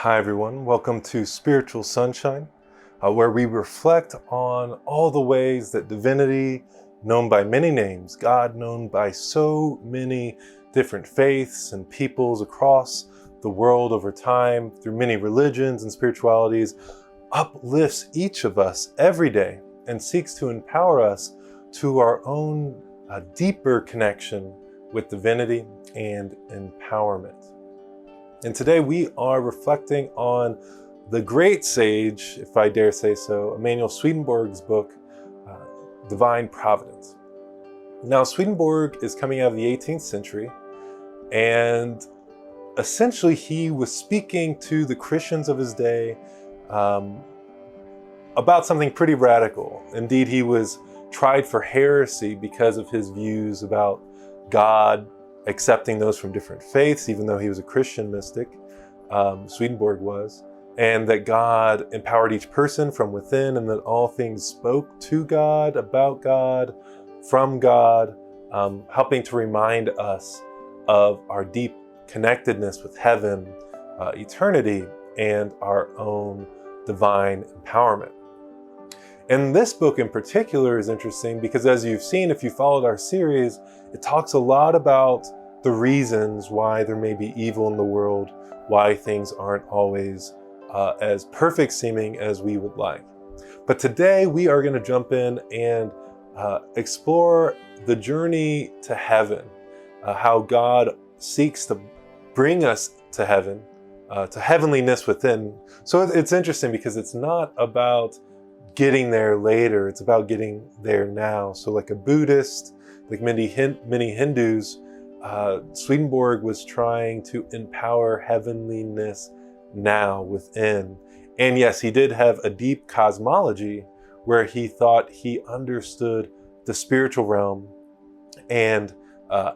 Hi everyone, welcome to Spiritual Sunshine, where we reflect on all the ways that divinity, known by many names, God known by so many different faiths and peoples across the world over time, through many religions and spiritualities, uplifts each of us every day and seeks to empower us to our own deeper connection with divinity and empowerment. And today we are reflecting on the great sage, if I dare say so, Emmanuel Swedenborg's book, Divine Providence. Now, Swedenborg is coming out of the 18th century, and essentially he was speaking to the Christians of his day about something pretty radical. Indeed, he was tried for heresy because of his views about God accepting those from different faiths, even though he was a Christian mystic, Swedenborg was, and that God empowered each person from within, and that all things spoke to God, about God, from God, helping to remind us of our deep connectedness with heaven, eternity, and our own divine empowerment. And this book in particular is interesting because, as you've seen, if you followed our series, it talks a lot about the reasons why there may be evil in the world, why things aren't always as perfect seeming as we would like. But today we are going to jump in and explore the journey to heaven, how God seeks to bring us to heaven, to heavenliness within. So it's interesting because it's not about getting there later, it's about getting there now. So like a Buddhist, like many Hindus, Swedenborg was trying to empower heavenliness now within. And yes, he did have a deep cosmology where he thought he understood the spiritual realm and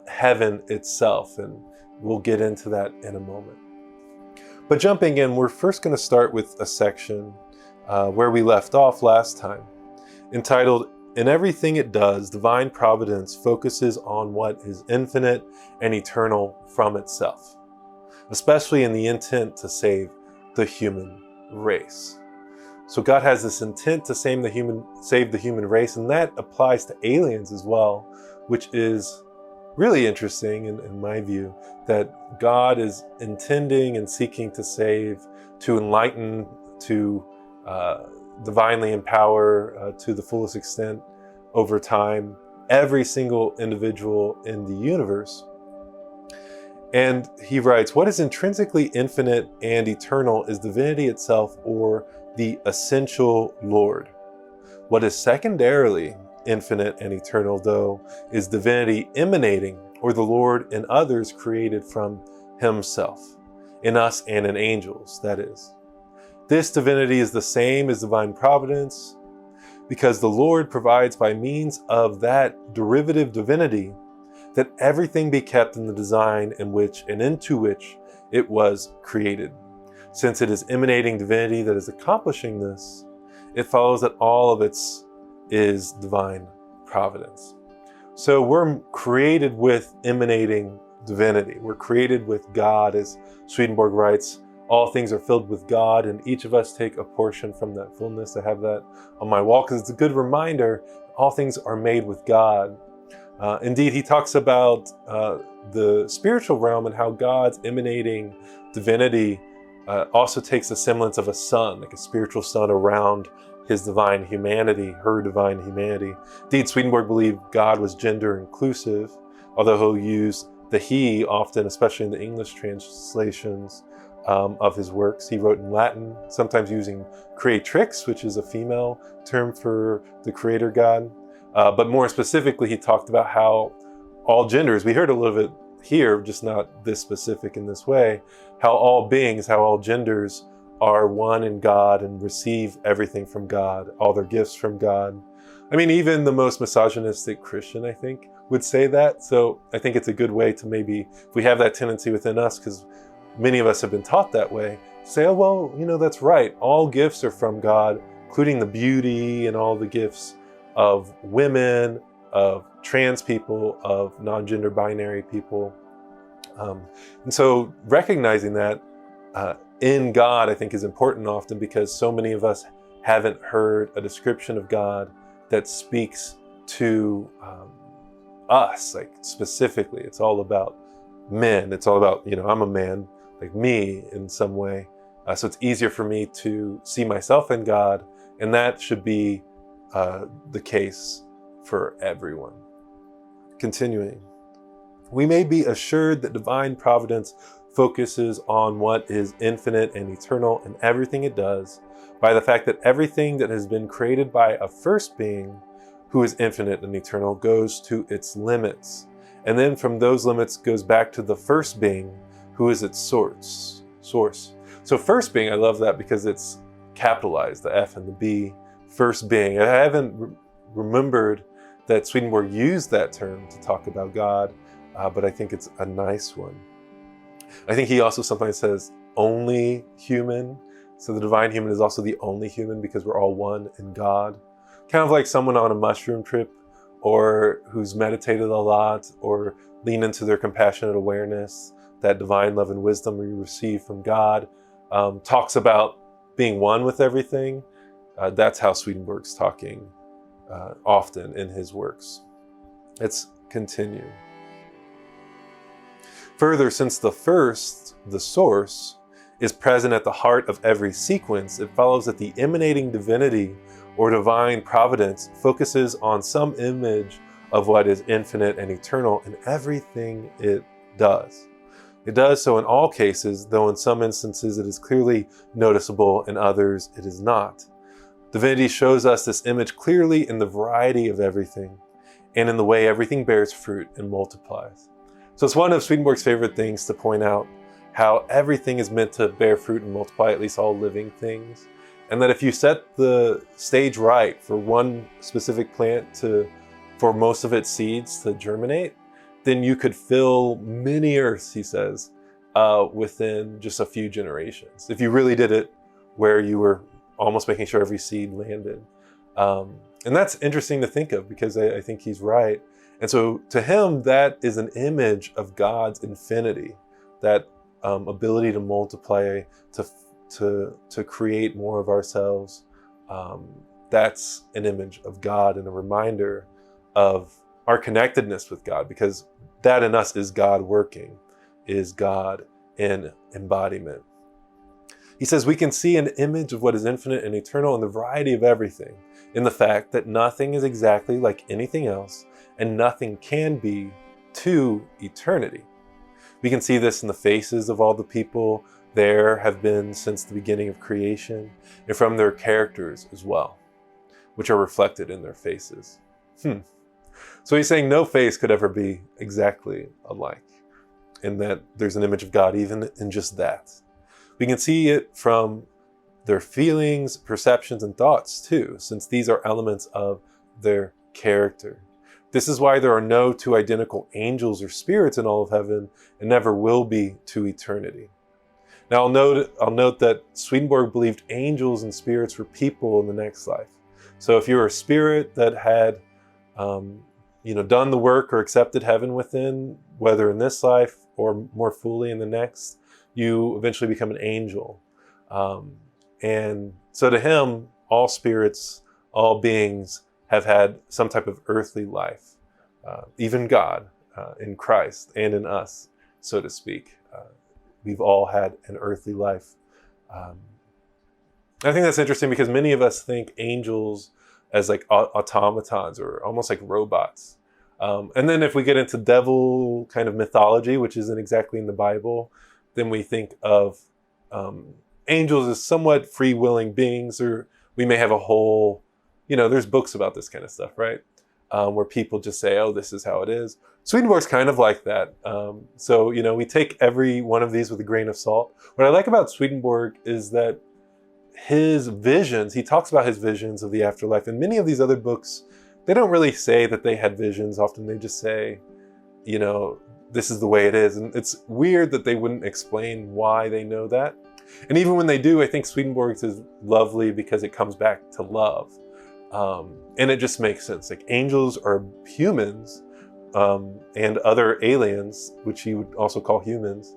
heaven itself. And we'll get into that in a moment. But jumping in, we're first going to start with a section where we left off last time, entitled, "In Everything It Does, Divine Providence focuses on what is infinite and eternal from itself, especially in the intent to save the human race." So God has this intent to save the human race, and that applies to aliens as well, which is really interesting in my view, that God is intending and seeking to save, to enlighten, to divinely empower to the fullest extent over time every single individual in the universe. And he writes, "What is intrinsically infinite and eternal is divinity itself, or the essential Lord. What is secondarily infinite and eternal, though, is divinity emanating, or the Lord in others created from himself, in us and in angels, that is. This divinity is the same as divine providence, because the Lord provides by means of that derivative divinity that everything be kept in the design in which and into which it was created. Since it is emanating divinity that is accomplishing this, it follows that all of it is divine providence." So we're created with emanating divinity. We're created with God, as Swedenborg writes, "All things are filled with God, and each of us take a portion from that fullness." I have that on my wall because it's a good reminder. All things are made with God. Indeed, he talks about the spiritual realm and how God's emanating divinity also takes the semblance of a sun, like a spiritual sun around his divine humanity, her divine humanity. Indeed, Swedenborg believed God was gender inclusive, although he'll use the he often, especially in the English translations of his works. He wrote in Latin, sometimes using creatrix, which is a female term for the creator God. But more specifically, he talked about how all genders, we heard a little bit here, just not this specific in this way, how all beings, how all genders are one in God and receive everything from God, all their gifts from God. I mean, even the most misogynistic Christian, I think, would say that. So I think it's a good way to maybe, if we have that tendency within us, because many of us have been taught that way, say, oh, well, that's right. All gifts are from God, including the beauty and all the gifts of women, of trans people, of non-gender binary people. And so recognizing that, in God, I think, is important often because so many of us haven't heard a description of God that speaks to us, like specifically. It's all about men. It's all about, I'm a man, like me in some way. So it's easier for me to see myself in God, and that should be the case for everyone. Continuing, we may be assured that divine providence focuses on what is infinite and eternal in everything it does by the fact that everything that has been created by a first being who is infinite and eternal goes to its limits. And then from those limits goes back to the first being who is its source. So first being, I love that because it's capitalized, the F and the B, first being. I haven't remembered that Swedenborg used that term to talk about God, but I think it's a nice one. I think he also sometimes says only human. So the divine human is also the only human because we're all one in God. Kind of like someone on a mushroom trip or who's meditated a lot or lean into their compassionate awareness, that divine love and wisdom we receive from God, talks about being one with everything. That's how Swedenborg's talking often in his works. Let's continue. Further, since the first, the source, is present at the heart of every sequence, it follows that the emanating divinity or divine providence focuses on some image of what is infinite and eternal in everything it does. It does so in all cases, though in some instances it is clearly noticeable, in others it is not. Divinity shows us this image clearly in the variety of everything and in the way everything bears fruit and multiplies. So it's one of Swedenborg's favorite things to point out how everything is meant to bear fruit and multiply, at least all living things. And that if you set the stage right for one specific plant for most of its seeds to germinate, then you could fill many earths, he says, within just a few generations. If you really did it where you were almost making sure every seed landed. And that's interesting to think of because I think he's right. And so to him, that is an image of God's infinity, that ability to multiply, to create more of ourselves. That's an image of God and a reminder of our connectedness with God, because that in us is God working, is God in embodiment. He says we can see an image of what is infinite and eternal in the variety of everything, in the fact that nothing is exactly like anything else, and nothing can be to eternity. We can see this in the faces of all the people there have been since the beginning of creation, and from their characters as well, which are reflected in their faces. So he's saying no face could ever be exactly alike, and that there's an image of God even in just that. We can see it from their feelings, perceptions, and thoughts too, since these are elements of their character. This is why there are no two identical angels or spirits in all of heaven, and never will be to eternity. Now I'll note that Swedenborg believed angels and spirits were people in the next life. So if you're a spirit that had done the work or accepted heaven within, whether in this life or more fully in the next, you eventually become an angel. And so to him, all spirits, all beings have had some type of earthly life, even God in Christ and in us, so to speak. We've all had an earthly life. I think that's interesting because many of us think angels as like automatons or almost like robots. And then if we get into devil kind of mythology, which isn't exactly in the Bible, then we think of angels as somewhat free-willing beings, or we may have a whole, there's books about this kind of stuff, right? Where people just say, oh, this is how it is. Swedenborg's kind of like that. So we take every one of these with a grain of salt. What I like about Swedenborg is that his visions, he talks about his visions of the afterlife. And many of these other books, they don't really say that they had visions. Often they just say, this is the way it is. And it's weird that they wouldn't explain why they know that. And even when they do, I think Swedenborg's is lovely because it comes back to love. And it just makes sense. Like angels are humans and other aliens, which he would also call humans,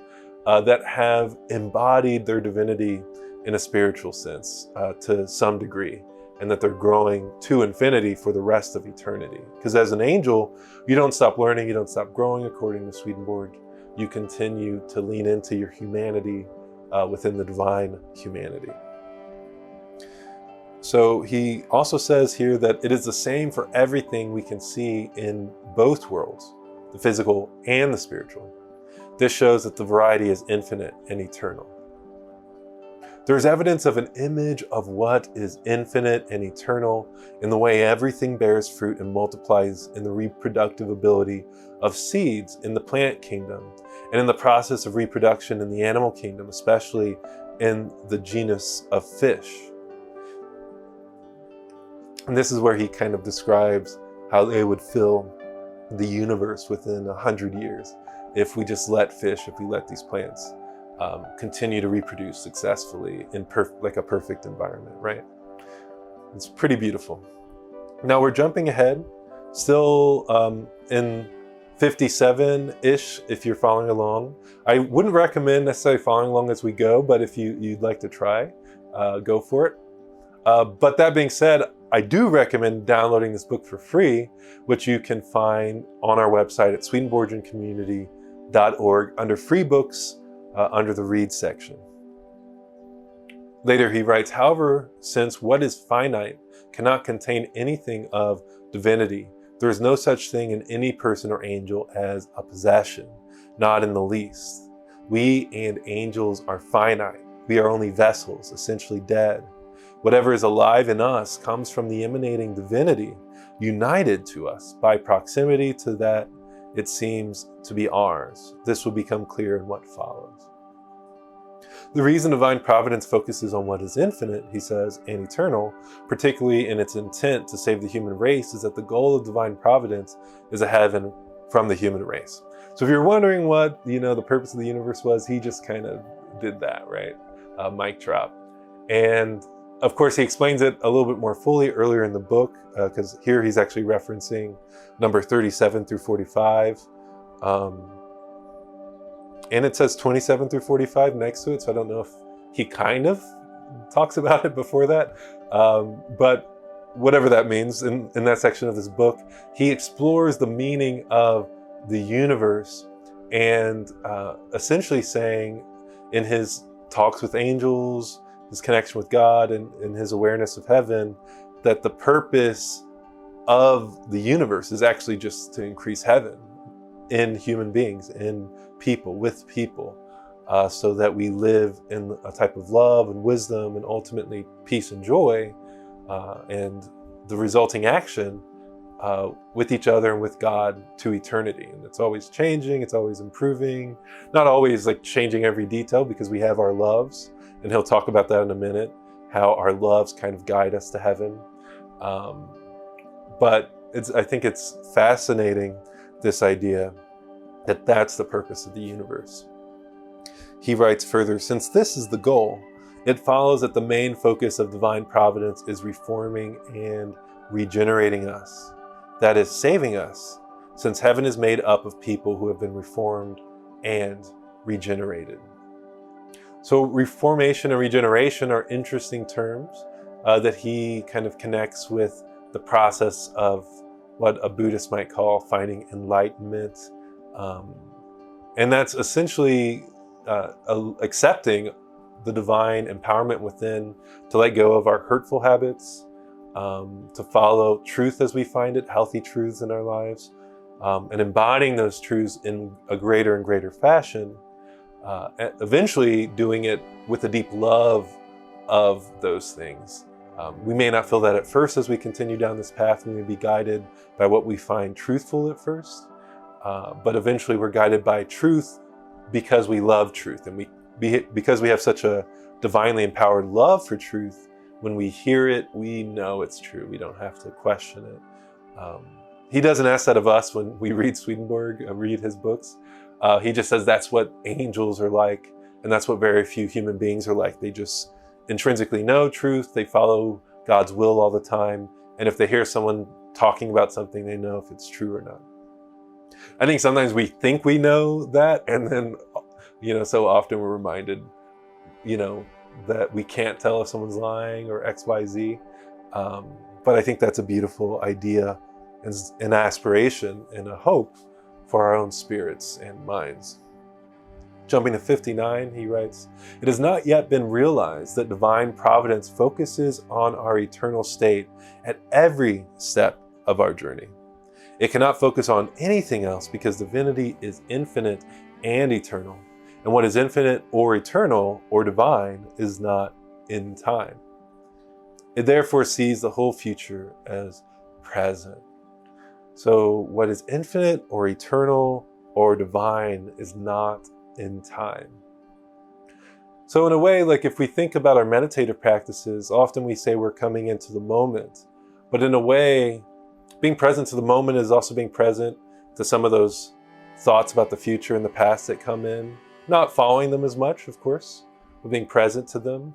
that have embodied their divinity in a spiritual sense to some degree, and that they're growing to infinity for the rest of eternity. Because as an angel, you don't stop learning, you don't stop growing, according to Swedenborg. You continue to lean into your humanity within the divine humanity. So he also says here that it is the same for everything we can see in both worlds, the physical and the spiritual. This shows that the variety is infinite and eternal. There is evidence of an image of what is infinite and eternal in the way everything bears fruit and multiplies in the reproductive ability of seeds in the plant kingdom, and in the process of reproduction in the animal kingdom, especially in the genus of fish. And this is where he kind of describes how they would fill the universe within 100 years if we just let fish, if we let these plants continue to reproduce successfully in like a perfect environment, right? It's pretty beautiful. Now we're jumping ahead, still in 57-ish, if you're following along. I wouldn't recommend necessarily following along as we go, but if you'd like to try, go for it. But that being said, I do recommend downloading this book for free, which you can find on our website at swedenborgiancommunity.org under free books, under the read section. Later he writes, however, since what is finite cannot contain anything of divinity, there is no such thing in any person or angel as a possession, not in the least. We and angels are finite. We are only vessels, essentially dead. Whatever is alive in us comes from the emanating divinity, united to us by proximity to that it seems to be ours. This will become clear in what follows. The reason divine providence focuses on what is infinite, he says, and eternal, particularly in its intent to save the human race, is that the goal of divine providence is a heaven from the human race. So if you're wondering what, the purpose of the universe was, he just kind of did that, right? Mic drop. And of course, he explains it a little bit more fully earlier in the book, because here he's actually referencing number 37 through 45. And it says 27 through 45 next to it, so I don't know if he kind of talks about it before that. But whatever that means, in that section of this book, he explores the meaning of the universe and essentially saying in his talks with angels, his connection with God and his awareness of heaven, that the purpose of the universe is actually just to increase heaven in human beings, in people, with people, so that we live in a type of love and wisdom and ultimately peace and joy, and the resulting action with each other and with God to eternity. And it's always changing, it's always improving, not always like changing every detail, because we have our loves. And he'll talk about that in a minute, how our loves kind of guide us to heaven. But I think it's fascinating, this idea that that's the purpose of the universe. He writes further, since this is the goal, it follows that the main focus of divine providence is reforming and regenerating us. That is, saving us, since heaven is made up of people who have been reformed and regenerated. So reformation and regeneration are interesting terms that he kind of connects with the process of what a Buddhist might call finding enlightenment. And that's essentially accepting the divine empowerment within, to let go of our hurtful habits, to follow truth as we find it, healthy truths in our lives, and embodying those truths in a greater and greater fashion. Eventually doing it with a deep love of those things. We may not feel that at first as we continue down this path. We may be guided by what we find truthful at first, but eventually we're guided by truth because we love truth, and because we have such a divinely empowered love for truth. When we hear it, we know it's true. We don't have to question it. He doesn't ask that of us when we read Swedenborg, read his books. He just says that's what angels are like, and that's what very few human beings are like. They just intrinsically know truth. They follow God's will all the time. And if they hear someone talking about something, they know if it's true or not. I think sometimes we think we know that, and then, So often we're reminded, that we can't tell if someone's lying or X, Y, Z. But I think that's a beautiful idea and an aspiration and a hope for our own spirits and minds. Jumping to 59, he writes, "It has not yet been realized that divine providence focuses on our eternal state at every step of our journey. It cannot focus on anything else because divinity is infinite and eternal. And what is infinite or eternal or divine is not in time. It therefore sees the whole future as present." So what is infinite or eternal or divine is not in time. So in a way, like if we think about our meditative practices, often we say we're coming into the moment. But in a way, being present to the moment is also being present to some of those thoughts about the future and the past that come in. Not following them as much, of course, but being present to them.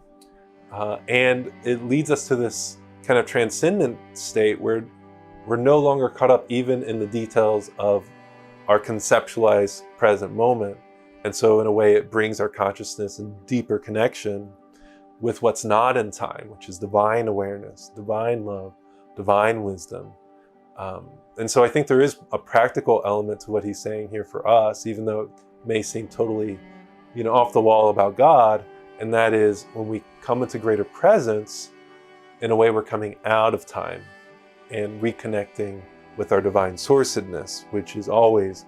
And it leads us to this kind of transcendent state where we're no longer caught up even in the details of our conceptualized present moment. And so in a way, it brings our consciousness in deeper connection with what's not in time, which is divine awareness, divine love, divine wisdom. And so I think there is a practical element to what he's saying here for us, even though it may seem totally, off the wall about God. And that is when we come into greater presence, in a way we're coming out of time and reconnecting with our divine sourcedness, which is always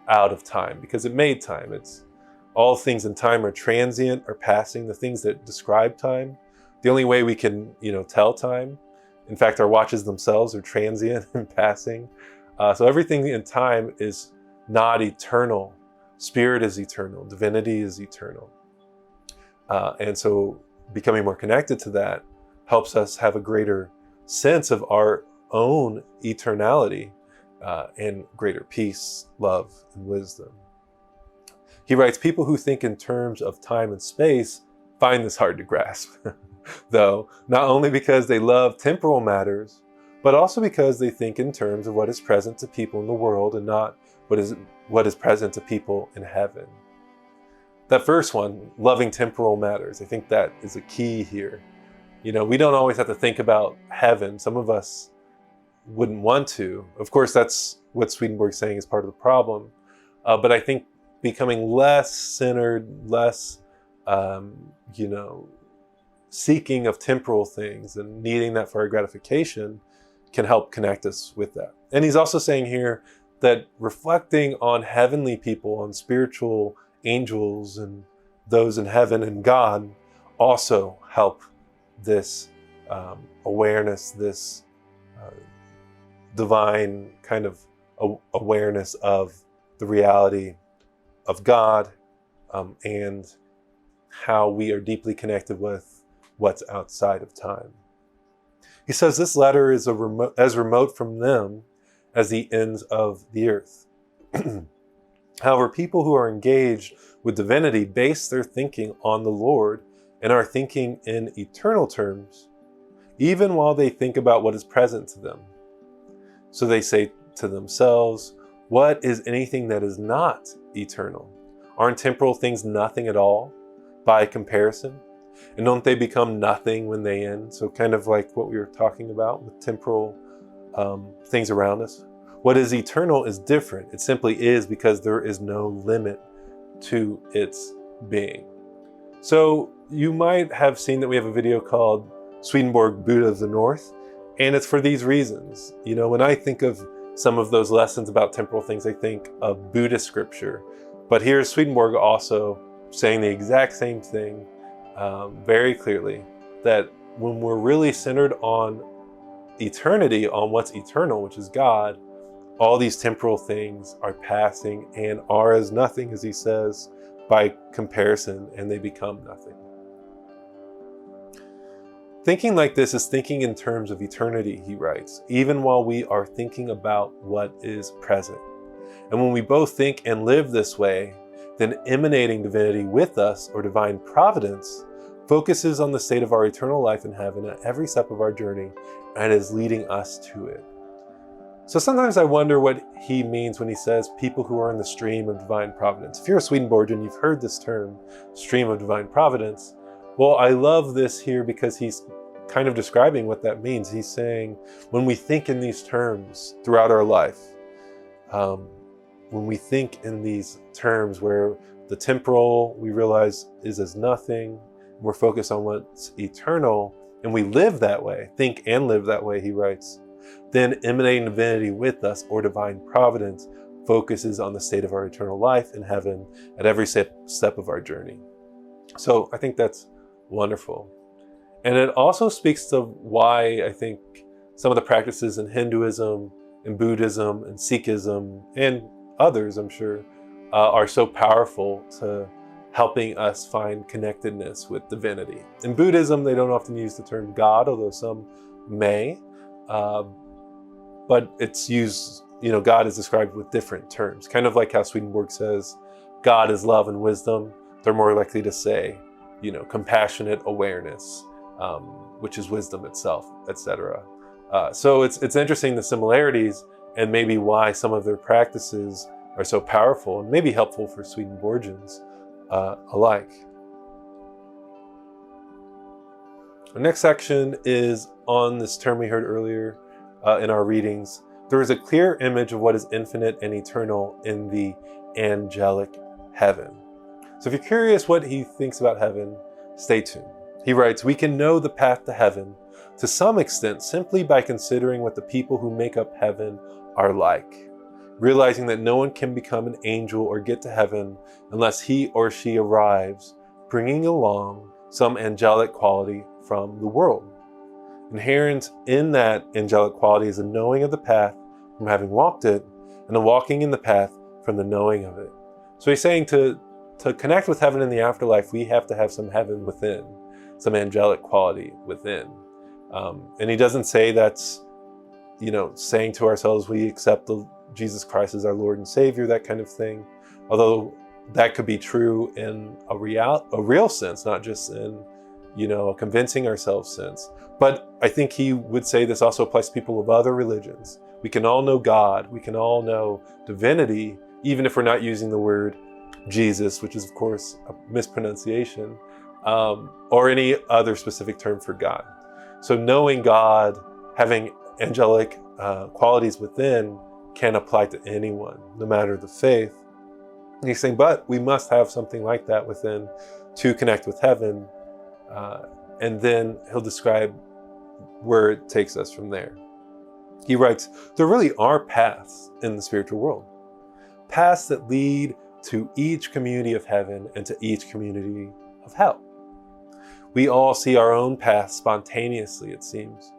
out of time because it made time. It's all things in time are transient or passing, the things that describe time. The only way we can, tell time, in fact, our watches themselves are transient and passing. So everything in time is not eternal. Spirit is eternal. Divinity is eternal. And so becoming more connected to that helps us have a greater sense of our own eternality and greater peace, love, and wisdom. He writes, "People who think in terms of time and space find this hard to grasp, though, not only because they love temporal matters, but also because they think in terms of what is present to people in the world and not what is present to people in heaven." That first one, loving temporal matters, I think that is a key here. We don't always have to think about heaven. Some of us wouldn't want to. Of course, that's what Swedenborg's saying is part of the problem. But I think becoming less centered, less, seeking of temporal things and needing that for our gratification can help connect us with that. And he's also saying here that reflecting on heavenly people, on spiritual angels and those in heaven and God also help this awareness, this divine kind of awareness of the reality of God and how we are deeply connected with what's outside of time. He says this letter is as remote from them as the ends of the earth. However, people who are engaged with divinity base their thinking on the Lord and are thinking in eternal terms, even while they think about what is present to them. So they say to themselves, "What is anything that is not eternal? Aren't temporal things nothing at all by comparison? And don't they become nothing when they end?" So kind of like what we were talking about with temporal things around us. What is eternal is different. It simply is because there is no limit to its being. So you might have seen that we have a video called Swedenborg, Buddha of the North, and it's for these reasons. When I think of some of those lessons about temporal things, I think of Buddhist scripture. But here's Swedenborg also saying the exact same thing very clearly, that when we're really centered on eternity, on what's eternal, which is God, all these temporal things are passing and are as nothing, as he says, by comparison, and they become nothing. Thinking like this is thinking in terms of eternity, he writes, even while we are thinking about what is present. And when we both think and live this way, then emanating divinity with us, or divine providence, focuses on the state of our eternal life in heaven at every step of our journey and is leading us to it. So sometimes I wonder what he means when he says people who are in the stream of divine providence. If you're a Swedenborgian, you've heard this term, stream of divine providence. Well, I love this here because he's kind of describing what that means. He's saying when we think in these terms throughout our life, when we think in these terms where the temporal we realize is as nothing, we're focused on what's eternal, and we live that way, think and live that way, he writes, then emanating divinity with us, or divine providence, focuses on the state of our eternal life in heaven at every step of our journey. So I think that's wonderful. And it also speaks to why I think some of the practices in Hinduism and Buddhism and Sikhism and others, I'm sure, are so powerful to helping us find connectedness with divinity. In Buddhism, they don't often use the term God, although some may, but it's used, God is described with different terms, kind of like how Swedenborg says, God is love and wisdom. They're more likely to say, compassionate awareness, which is wisdom itself, etc. So it's interesting, the similarities, and maybe why some of their practices are so powerful and maybe helpful for Swedenborgians alike. Our next section is on this term we heard earlier in our readings. There is a clear image of what is infinite and eternal in the angelic heaven. So if you're curious what he thinks about heaven, stay tuned. He writes, we can know the path to heaven to some extent simply by considering what the people who make up heaven are like, realizing that no one can become an angel or get to heaven unless he or she arrives bringing along some angelic quality from the world. Inherent in that angelic quality is a knowing of the path from having walked it, and a walking in the path from the knowing of it. So he's saying to connect with heaven in the afterlife, we have to have some heaven within, some angelic quality within. And he doesn't say that's, saying to ourselves, we accept Jesus Christ as our Lord and Savior, that kind of thing. Although that could be true in a real sense, not just in, a convincing ourselves sense. But I think he would say this also applies to people of other religions. We can all know God, we can all know divinity, even if we're not using the word Jesus, which is of course a mispronunciation, or any other specific term for God. So knowing God, having angelic qualities within, can apply to anyone, no matter the faith. And he's saying, but we must have something like that within to connect with heaven. And then he'll describe where it takes us from there. He writes, there really are paths in the spiritual world, paths that lead to each community of heaven and to each community of hell. We all see our own paths spontaneously, it seems.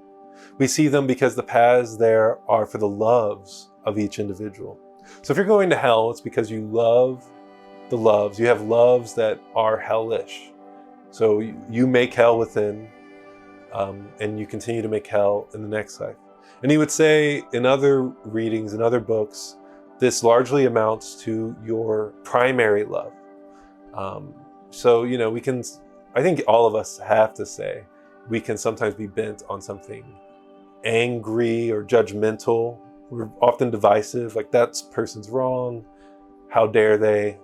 We see them because the paths there are for the loves of each individual. So if you're going to hell, it's because you love the loves. You have loves that are hellish. So you make hell within, and you continue to make hell in the next life. And he would say in other readings, in other books, this largely amounts to your primary love. So, I think all of us have to say, we can sometimes be bent on something angry or judgmental. We're often divisive, like that person's wrong. How dare they?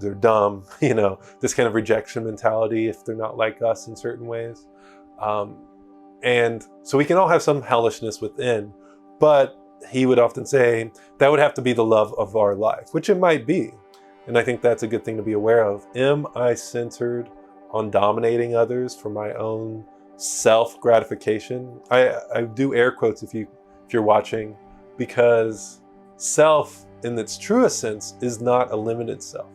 They're dumb, this kind of rejection mentality if they're not like us in certain ways. And so we can all have some hellishness within, but he would often say that would have to be the love of our life, which it might be. And I think that's a good thing to be aware of. Am I centered on dominating others for my own self-gratification? I do air quotes if you're watching, because self in its truest sense is not a limited self.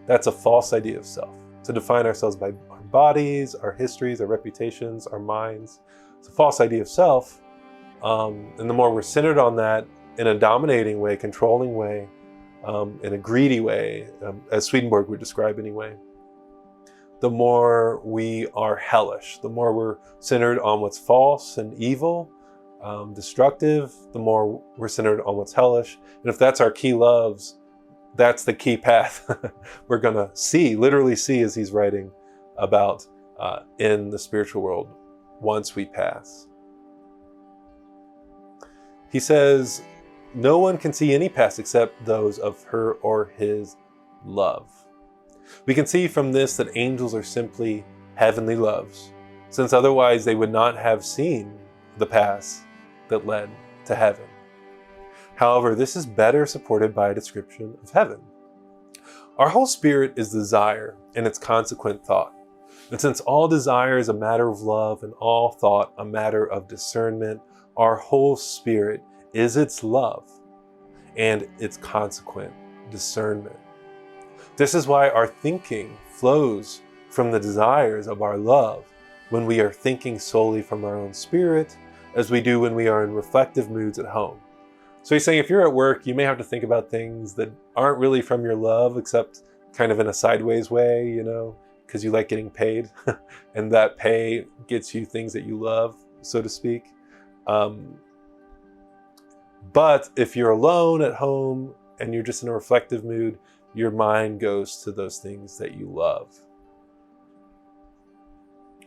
That's a false idea of self. To define ourselves by our bodies, our histories, our reputations, our minds. It's a false idea of self. And the more we're centered on that in a dominating way, controlling way, in a greedy way, as Swedenborg would describe anyway, the more we are hellish, the more we're centered on what's false and evil, destructive, the more we're centered on what's hellish. And if that's our key loves, that's the key path we're gonna literally see as he's writing about in the spiritual world once we pass. He says, no one can see any past except those of her or his love. We can see from this that angels are simply heavenly loves, since otherwise they would not have seen the past that led to heaven. However, this is better supported by a description of heaven. Our whole spirit is desire and its consequent thought. And since all desire is a matter of love and all thought a matter of discernment, our whole spirit is its love and its consequent discernment. This is why our thinking flows from the desires of our love when we are thinking solely from our own spirit, as we do when we are in reflective moods at home. So he's saying if you're at work, you may have to think about things that aren't really from your love, except kind of in a sideways way, you know, because you like getting paid and that pay gets you things that you love, so to speak. But if you're alone at home and you're just in a reflective mood, your mind goes to those things that you love.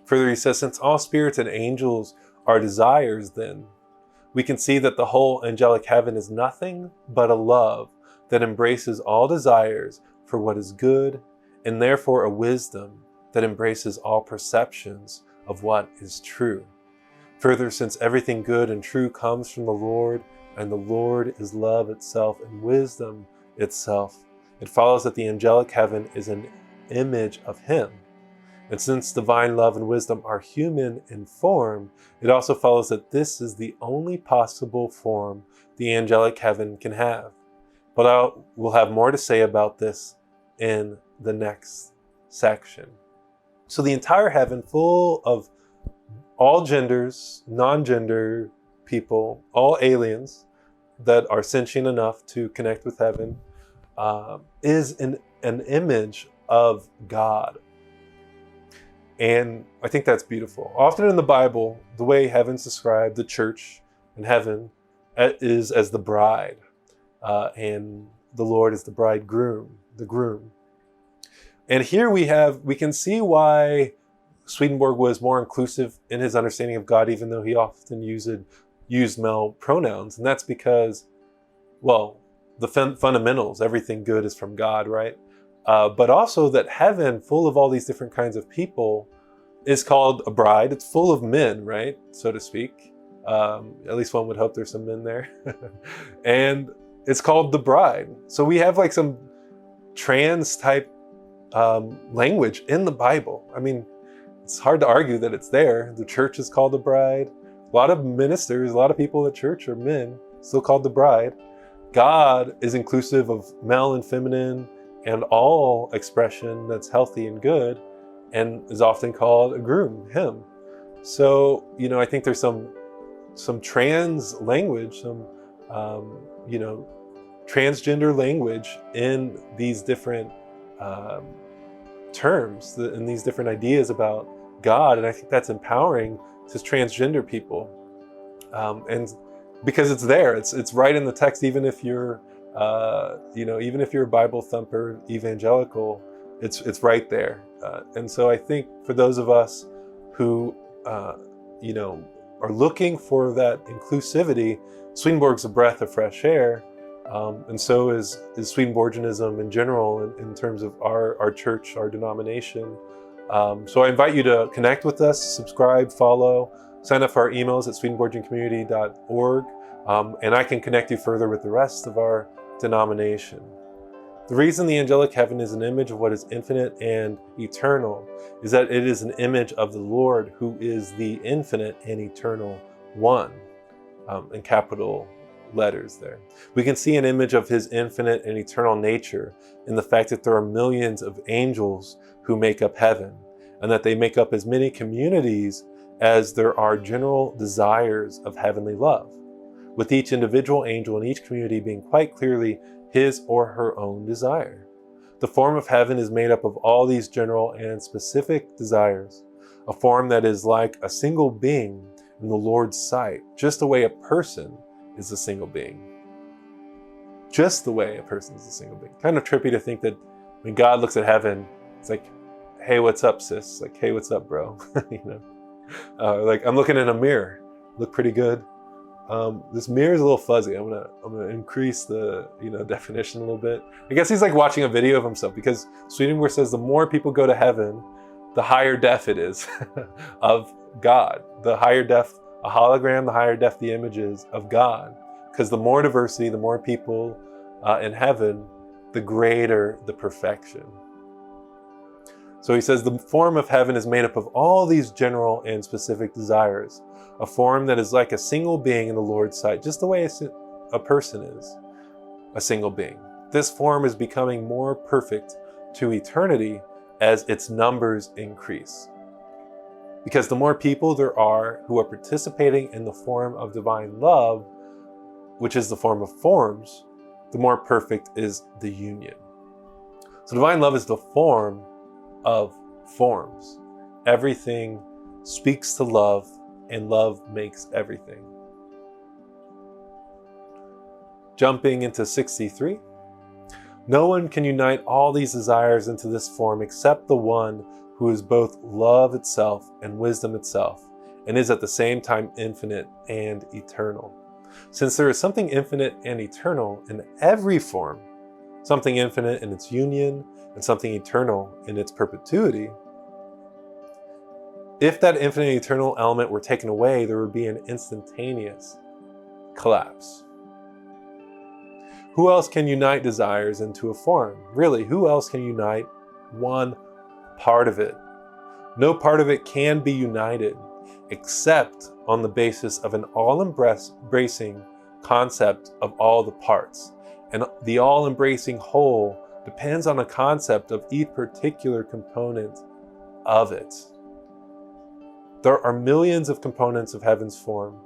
Further, he says, since all spirits and angels are desires, then we can see that the whole angelic heaven is nothing but a love that embraces all desires for what is good, and therefore a wisdom that embraces all perceptions of what is true. Further, since everything good and true comes from the Lord, and the Lord is love itself and wisdom itself, it follows that the angelic heaven is an image of him. And since divine love and wisdom are human in form, it also follows that this is the only possible form the angelic heaven can have. But we'll have more to say about this in the next section. So the entire heaven, full of all genders, non-gender people, all aliens that are sentient enough to connect with heaven, is an image of God. And I think that's beautiful. Often in the Bible, the way heaven's described, the church and heaven is as the bride, and the Lord is the bridegroom, the groom. And here we can see why Swedenborg was more inclusive in his understanding of God, even though he often used male pronouns. And that's because, well, the fundamentals, everything good is from God, right? But also that heaven, full of all these different kinds of people, is called a bride. It's full of men, right? So to speak. At least one would hope there's some men there. And it's called the bride. So we have like some trans type language in the Bible. I mean, it's hard to argue that it's there. The church is called the bride. A lot of ministers, a lot of people at church are men, still called the bride. God is inclusive of male and feminine and all expression that's healthy and good, and is often called a groom, him. So, you know, I think there's some trans language, some, transgender language in these different terms, in these different ideas about God. And I think that's empowering to transgender people. And because it's there, it's right in the text, even if you're, even if you're a Bible thumper, evangelical, it's right there. And so I think for those of us who, are looking for that inclusivity, Swedenborg's a breath of fresh air. And so is Swedenborgianism in general in terms of our church, our denomination. So I invite you to connect with us, subscribe, follow, sign up for our emails at swedenborgiancommunity.org, and I can connect you further with the rest of our denomination. The reason the angelic heaven is an image of what is infinite and eternal is that it is an image of the Lord, who is the infinite and eternal one, in capital letters there. We can see an image of his infinite and eternal nature in the fact that there are millions of angels who make up heaven, and that they make up as many communities as there are general desires of heavenly love, with each individual angel in each community being quite clearly his or her own desire. The form of heaven is made up of all these general and specific desires, a form that is like a single being in the Lord's sight, just the way a person is a single being. Just the way a person is a single being. Kind of trippy to think that when God looks at heaven, it's like, hey, what's up, sis? Like, hey, what's up, bro? Like I'm looking in a mirror, look pretty good. This mirror is a little fuzzy. I'm gonna increase the definition a little bit. I guess he's like watching a video of himself, because Swedenborg says the more people go to heaven, the higher def it is of God. The higher def a hologram, the higher def the images of God. Because the more diversity, the more people in heaven, the greater the perfection. So he says the form of heaven is made up of all these general and specific desires, a form that is like a single being in the Lord's sight, just the way a person is a single being. This form is becoming more perfect to eternity as its numbers increase. Because the more people there are who are participating in the form of divine love, which is the form of forms, the more perfect is the union. So divine love is the form of forms. Everything speaks to love, and love makes everything. Jumping into 63. No one can unite all these desires into this form except the one who is both love itself and wisdom itself, and is at the same time infinite and eternal. Since there is something infinite and eternal in every form, something infinite in its union and something eternal in its perpetuity, if that infinite eternal element were taken away, there would be an instantaneous collapse. Who else can unite desires into a form? Really, who else can unite one part of it? No part of it can be united except on the basis of an all-embracing concept of all the parts. And the all-embracing whole depends on a concept of each particular component of it. There are millions of components of heaven's form.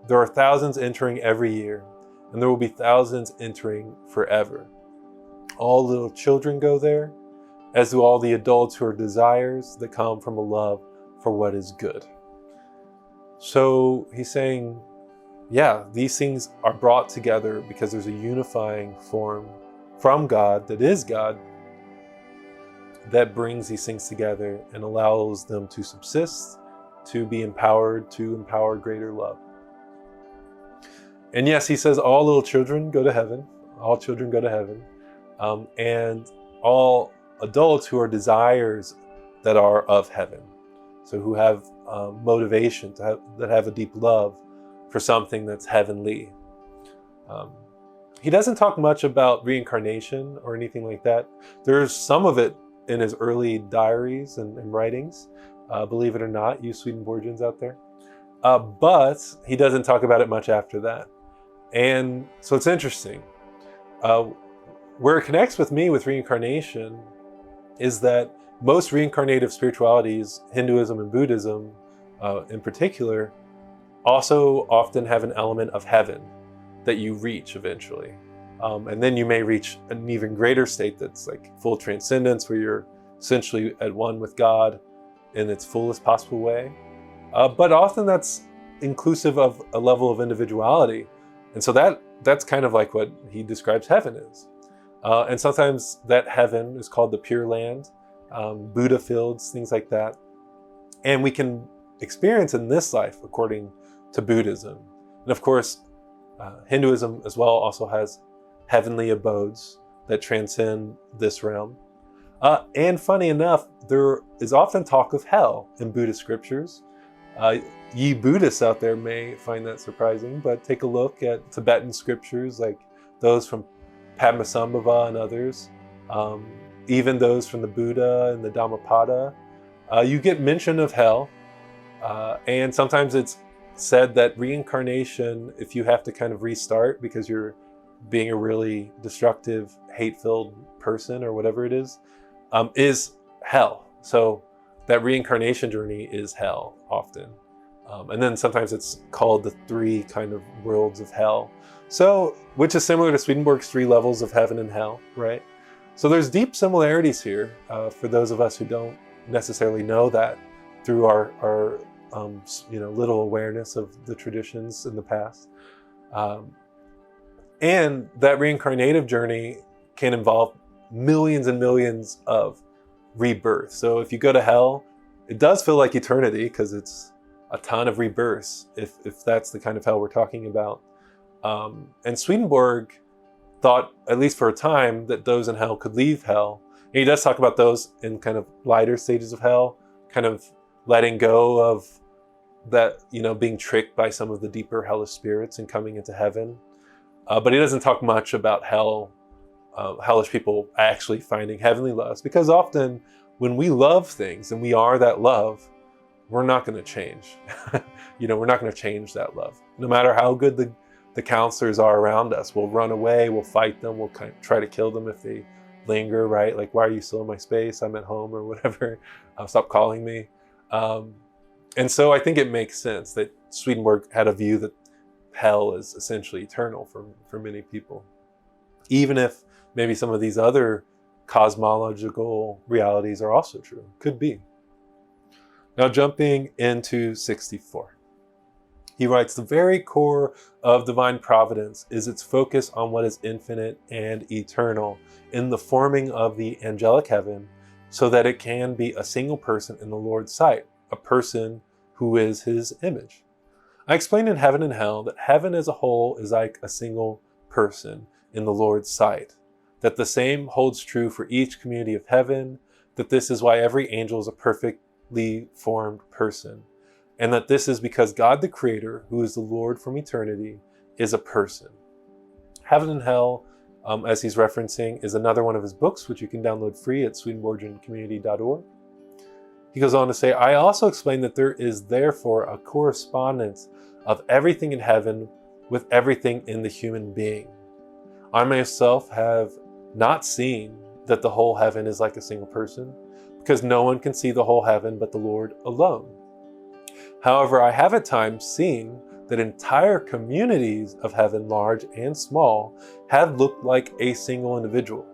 There are thousands entering every year, and there will be thousands entering forever. All little children go there, as do all the adults who are desires that come from a love for what is good. So he's saying, yeah, these things are brought together because there's a unifying form from God that is God that brings these things together and allows them to subsist, to be empowered, to empower greater love. And yes, he says all little children go to heaven. All children go to heaven. And all adults who are desires that are of heaven. So who have motivation, that have a deep love for something that's heavenly. He doesn't talk much about reincarnation or anything like that. There's some of it in his early diaries and writings, believe it or not, you Swedenborgians out there. But he doesn't talk about it much after that. And so it's interesting. Where it connects with me with reincarnation is that most reincarnative spiritualities, Hinduism and Buddhism in particular, also often have an element of heaven that you reach eventually. And then you may reach an even greater state that's like full transcendence, where you're essentially at one with God in its fullest possible way. But often that's inclusive of a level of individuality. And so that's kind of like what he describes heaven is. And sometimes that heaven is called the Pure Land, Buddha fields, things like that. And we can experience in this life according to Buddhism. And of course, Hinduism as well also has heavenly abodes that transcend this realm. And funny enough, there is often talk of hell in Buddhist scriptures. Ye Buddhists out there may find that surprising, but take a look at Tibetan scriptures like those from Padmasambhava and others, even those from the Buddha and the Dhammapada. You get mention of hell, and sometimes it's said that reincarnation, if you have to kind of restart because you're being a really destructive, hate-filled person or whatever it is hell. So that reincarnation journey is hell often. And then sometimes it's called the three kind of worlds of hell. So, which is similar to Swedenborg's 3 levels of heaven and hell, right? So there's deep similarities here for those of us who don't necessarily know that through our little awareness of the traditions in the past. And that reincarnative journey can involve millions and millions of rebirths. So if you go to hell, it does feel like eternity because it's a ton of rebirths, if that's the kind of hell we're talking about. And Swedenborg thought, at least for a time, that those in hell could leave hell. And he does talk about those in kind of lighter stages of hell, kind of letting go of that, being tricked by some of the deeper hellish spirits and coming into heaven. But he doesn't talk much about hell, hellish people actually finding heavenly loves, because often when we love things and we are that love, we're not going to change. We're not going to change that love. No matter how good the counselors are around us, we'll run away, we'll fight them, we'll kind of try to kill them if they linger, right? Like, why are you still in my space? I'm at home, or whatever. Stop calling me. And so I think it makes sense that Swedenborg had a view that hell is essentially eternal for many people, even if maybe some of these other cosmological realities are also true. Could be. Now, jumping into 64. He writes, the very core of divine providence is its focus on what is infinite and eternal in the forming of the angelic heaven, so that it can be a single person in the Lord's sight, a person who is his image. I explained in Heaven and Hell that heaven as a whole is like a single person in the Lord's sight, that the same holds true for each community of heaven, that this is why every angel is a perfectly formed person, and that this is because God the Creator, who is the Lord from eternity, is a person. Heaven and Hell, as he's referencing, is another one of his books, which you can download free at swedenborgiancommunity.org. He goes on to say, I also explained that there is therefore a correspondence of everything in heaven with everything in the human being. I myself have not seen that the whole heaven is like a single person, because no one can see the whole heaven but the Lord alone. However, I have at times seen that entire communities of heaven, large and small, have looked like a single individual.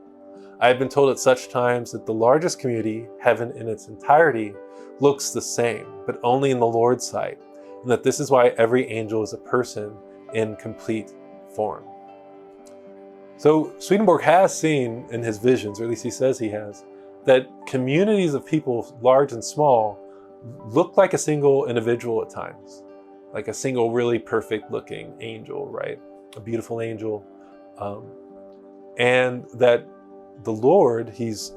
I have been told at such times that the largest community, heaven in its entirety, looks the same, but only in the Lord's sight, and that this is why every angel is a person in complete form. So Swedenborg has seen in his visions, or at least he says he has, that communities of people, large and small, look like a single individual at times, like a single really perfect looking angel, right? A beautiful angel. And that the Lord, he's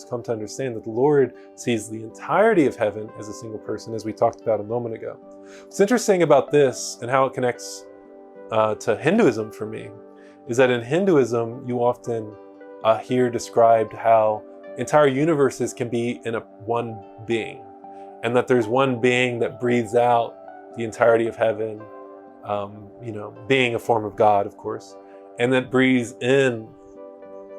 come to understand that the Lord sees the entirety of heaven as a single person, as we talked about a moment ago. What's interesting about this and how it connects to Hinduism for me is that in Hinduism, you often hear described how entire universes can be in one being, and that there's one being that breathes out the entirety of heaven, being a form of God, of course, and that breathes in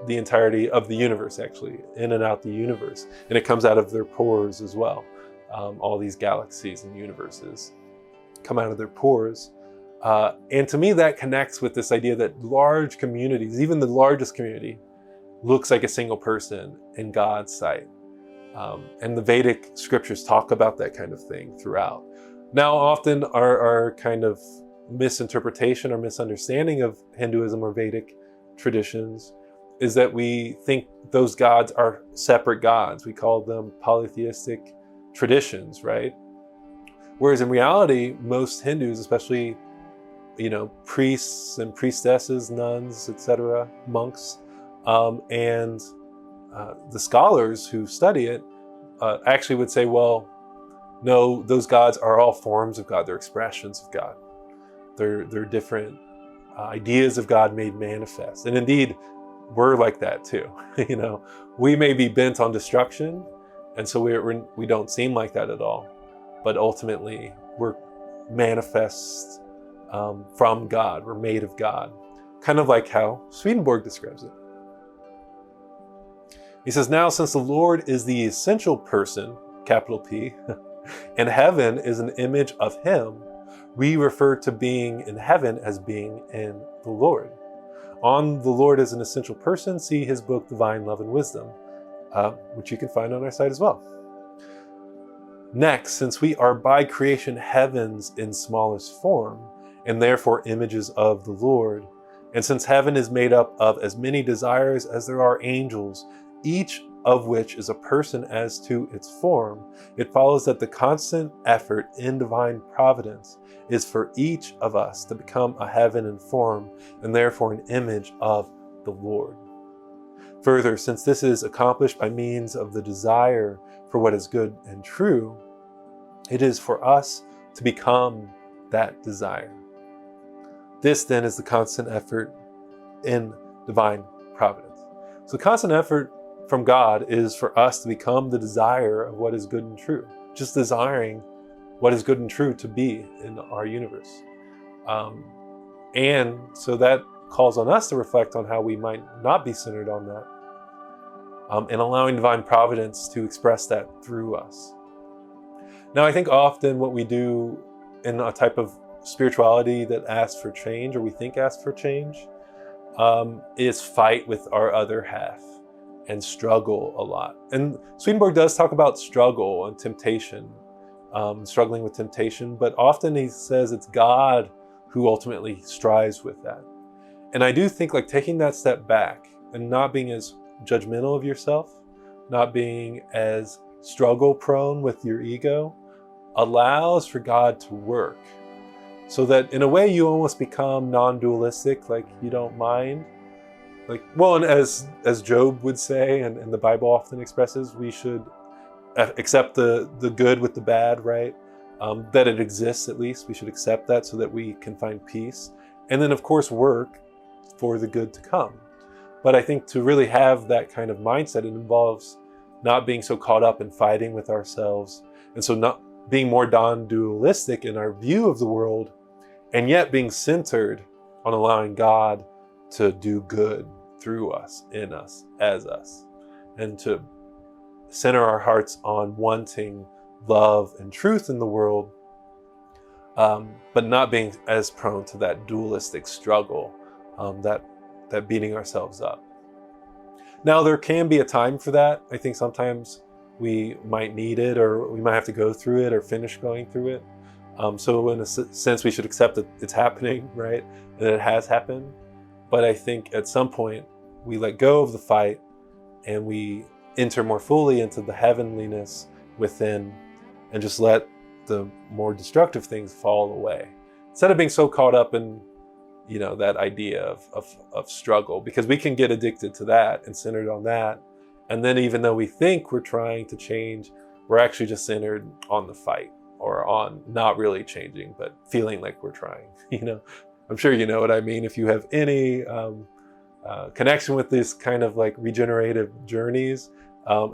the entirety of the universe, actually, in and out the universe. And it comes out of their pores as well. All these galaxies and universes come out of their pores. And to me, that connects with this idea that large communities, even the largest community, looks like a single person in God's sight. And the Vedic scriptures talk about that kind of thing throughout. Now, often our kind of misinterpretation or misunderstanding of Hinduism or Vedic traditions is that we think those gods are separate gods. We call them polytheistic traditions, right? Whereas in reality, most Hindus, especially, priests and priestesses, nuns, etc., monks, and the scholars who study it actually would say, well, no, those gods are all forms of God. They're expressions of God. They're different ideas of God made manifest. And indeed, we're like that too. We may be bent on destruction, and so we don't seem like that at all. But ultimately, we're manifest from God. We're made of God. Kind of like how Swedenborg describes it. He says, now, since the Lord is the essential person, capital P, and heaven is an image of him, we refer to being in heaven as being in the Lord. On the Lord as an essential person, see his book, Divine Love and Wisdom, which you can find on our site as well. Next, since we are by creation heavens in smallest form, and therefore images of the Lord, and since heaven is made up of as many desires as there are angels, each of which is a person as to its form, it follows that the constant effort in divine providence is for each of us to become a heaven in form, and therefore an image of the Lord. Further, since this is accomplished by means of the desire for what is good and true, it is for us to become that desire. This then is the constant effort in divine providence. So the constant effort from God is for us to become the desire of what is good and true, just desiring what is good and true to be in our universe. And so that calls on us to reflect on how we might not be centered on that, and allowing divine providence to express that through us. Now, I think often what we do in a type of spirituality that asks for change, or we think asks for change, is fight with our other half and struggle a lot. And Swedenborg does talk about struggle and temptation, struggling with temptation, but often he says it's God who ultimately strives with that. And I do think like taking that step back and not being as judgmental of yourself, not being as struggle prone with your ego, allows for God to work. So that in a way you almost become non-dualistic, like you don't mind. Like, well, and as Job would say, and the Bible often expresses, we should accept the good with the bad, right? That it exists at least. We should accept that so that we can find peace. And then of course work for the good to come. But I think to really have that kind of mindset, it involves not being so caught up in fighting with ourselves. And so not being more non-dualistic in our view of the world, and yet being centered on allowing God to do good through us, in us, as us, and to center our hearts on wanting love and truth in the world, but not being as prone to that dualistic struggle, that beating ourselves up. Now, there can be a time for that. I think sometimes we might need it, or we might have to go through it or finish going through it. So in a sense, we should accept that it's happening, right? That it has happened. But I think at some point, we let go of the fight and we enter more fully into the heavenliness within and just let the more destructive things fall away. Instead of being so caught up in, that idea of struggle, because we can get addicted to that and centered on that. And then even though we think we're trying to change, we're actually just centered on the fight, or on not really changing, but feeling like we're trying. I'm sure you know what I mean. If you have any connection with this kind of like regenerative journeys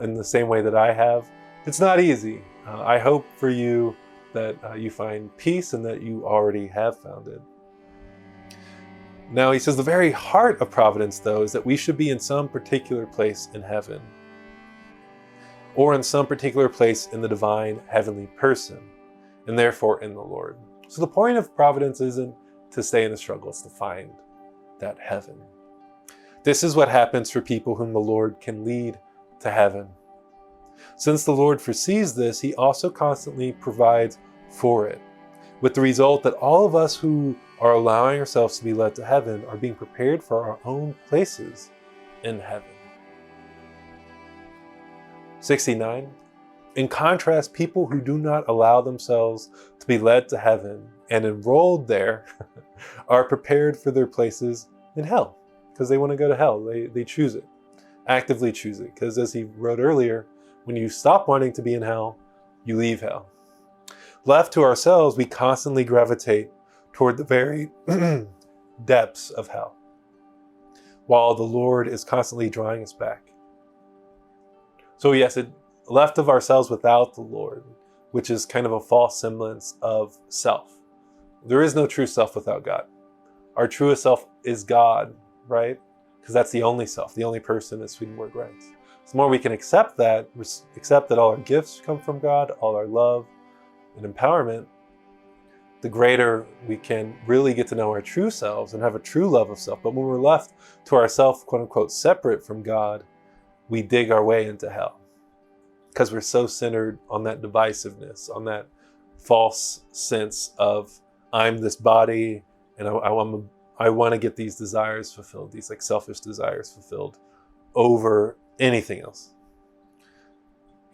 in the same way that I have, it's not easy. I hope for you that you find peace and that you already have found it. Now, he says the very heart of providence, though, is that we should be in some particular place in heaven, or in some particular place in the divine heavenly person, and therefore in the Lord. So the point of providence isn't to stay in the struggle, it's to find that heaven. This is what happens for people whom the Lord can lead to heaven. Since the Lord foresees this, he also constantly provides for it, with the result that all of us who are allowing ourselves to be led to heaven are being prepared for our own places in heaven. 69. In contrast, people who do not allow themselves to be led to heaven and enrolled there are prepared for their places in hell, because they want to go to hell. They choose it, actively choose it, because as he wrote earlier, when you stop wanting to be in hell, you leave hell. Left to ourselves, we constantly gravitate toward the very depths of hell, while the Lord is constantly drawing us back. So yes, left of ourselves without the Lord, which is kind of a false semblance of self. There is no true self without God. Our truest self is God, right? Because that's the only self, the only person, as Swedenborg writes. The more we can accept that all our gifts come from God, all our love and empowerment, the greater we can really get to know our true selves and have a true love of self. But when we're left to ourselves, quote unquote, separate from God, we dig our way into hell, because we're so centered on that divisiveness, on that false sense of I'm this body and I want to get these desires fulfilled, these like selfish desires fulfilled over anything else.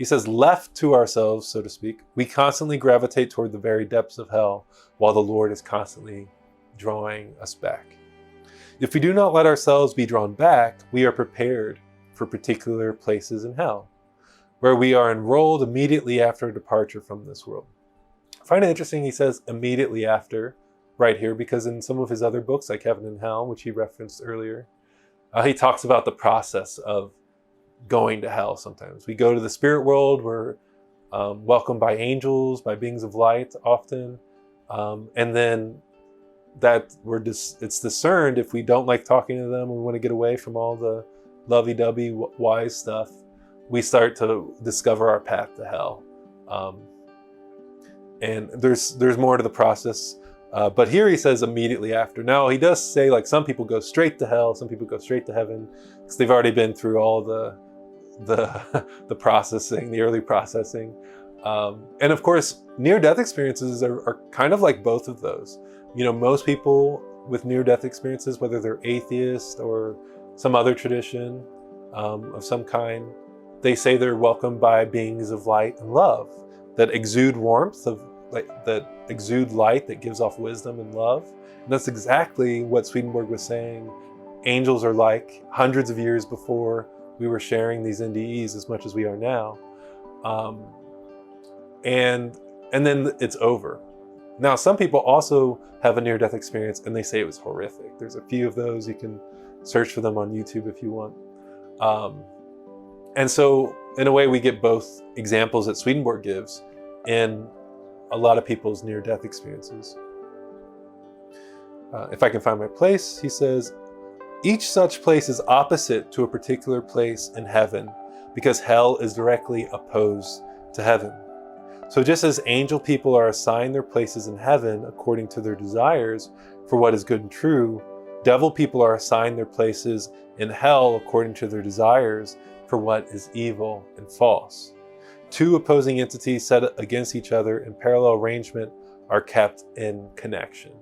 He says, left to ourselves, so to speak, we constantly gravitate toward the very depths of hell, while the Lord is constantly drawing us back. If we do not let ourselves be drawn back, we are prepared for particular places in hell, where we are enrolled immediately after departure from this world. I find it interesting he says immediately after right here, because in some of his other books, like Heaven and Hell, which he referenced earlier, he talks about the process of going to hell sometimes. We go to the spirit world, we're welcomed by angels, by beings of light often, and then that it's discerned if we don't like talking to them and we want to get away from all the lovey-dovey wise stuff, we start to discover our path to hell. And there's more to the process, but here he says immediately after. Now he does say, like, some people go straight to hell, some people go straight to heaven because they've already been through all the processing, the early processing, and of course near-death experiences are kind of like both of those. You know, most people with near-death experiences, whether they're atheist or some other tradition of some kind, they say they're welcomed by beings of light and love that exude warmth, that exude light, that gives off wisdom and love. And that's exactly what Swedenborg was saying angels are like hundreds of years before we were sharing these NDEs as much as we are now. And then it's over. Now, some people also have a near-death experience and they say it was horrific. There's a few of those. You can search for them on YouTube if you want. And so, in a way, we get both examples that Swedenborg gives in a lot of people's near-death experiences. If I can find my place, he says, each such place is opposite to a particular place in heaven because hell is directly opposed to heaven. So just as angel people are assigned their places in heaven according to their desires for what is good and true, devil people are assigned their places in hell according to their desires for what is evil and false. Two opposing entities set against each other in parallel arrangement are kept in connection.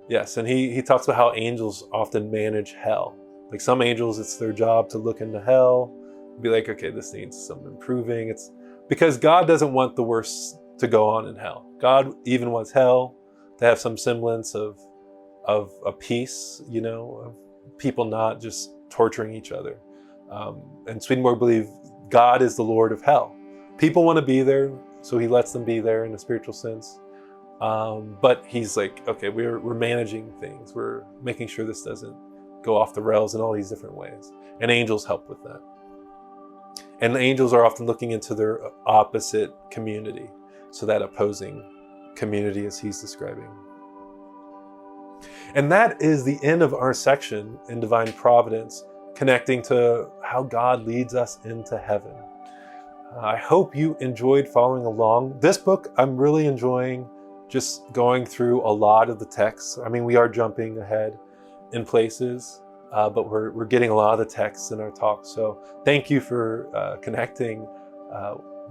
Yes, and he talks about how angels often manage hell. Like some angels, it's their job to look into hell, be like, okay, this needs some improving. It's because God doesn't want the worst to go on in hell. God even wants hell to have some semblance of a peace, you know, of people not just torturing each other. And Swedenborg believed God is the Lord of hell. People want to be there, so he lets them be there in a spiritual sense. But he's like, okay, we're managing things. We're making sure this doesn't go off the rails in all these different ways. And angels help with that. And the angels are often looking into their opposite community. So that opposing community as he's describing. And that is the end of our section in Divine Providence, connecting to how God leads us into heaven. I hope you enjoyed following along. This book, I'm really enjoying just going through a lot of the texts. I mean, we are jumping ahead in places, but we're getting a lot of the texts in our talk. So thank you for connecting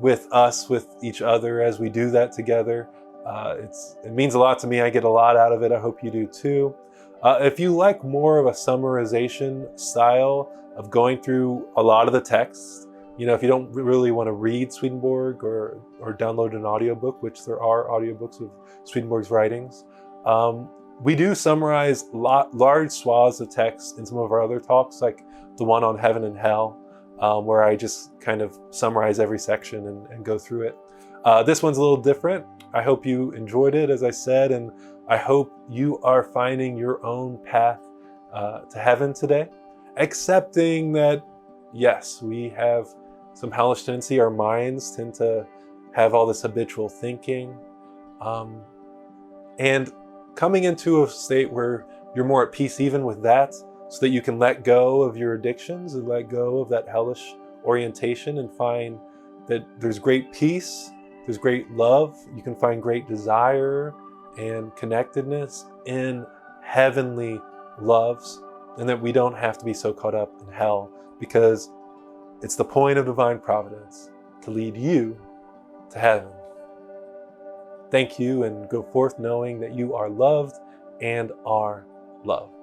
with us, with each other as we do that together. It means a lot to me. I get a lot out of it. I hope you do too. If you like more of a summarization style of going through a lot of the texts, you know, if you don't really want to read Swedenborg or download an audiobook, which there are audiobooks of Swedenborg's writings, we do summarize large swaths of text in some of our other talks, like the one on Heaven and Hell, where I just kind of summarize every section and go through it. This one's a little different. I hope you enjoyed it, as I said, and I hope you are finding your own path to heaven today, accepting that, yes, we have some hellish tendency. Our minds tend to have all this habitual thinking, and coming into a state where you're more at peace even with that, so that you can let go of your addictions and let go of that hellish orientation and find that there's great peace, there's great love, you can find great desire and connectedness in heavenly loves, and that we don't have to be so caught up in hell, because it's the point of Divine Providence to lead you to heaven. Thank you, and go forth knowing that you are loved and are loved.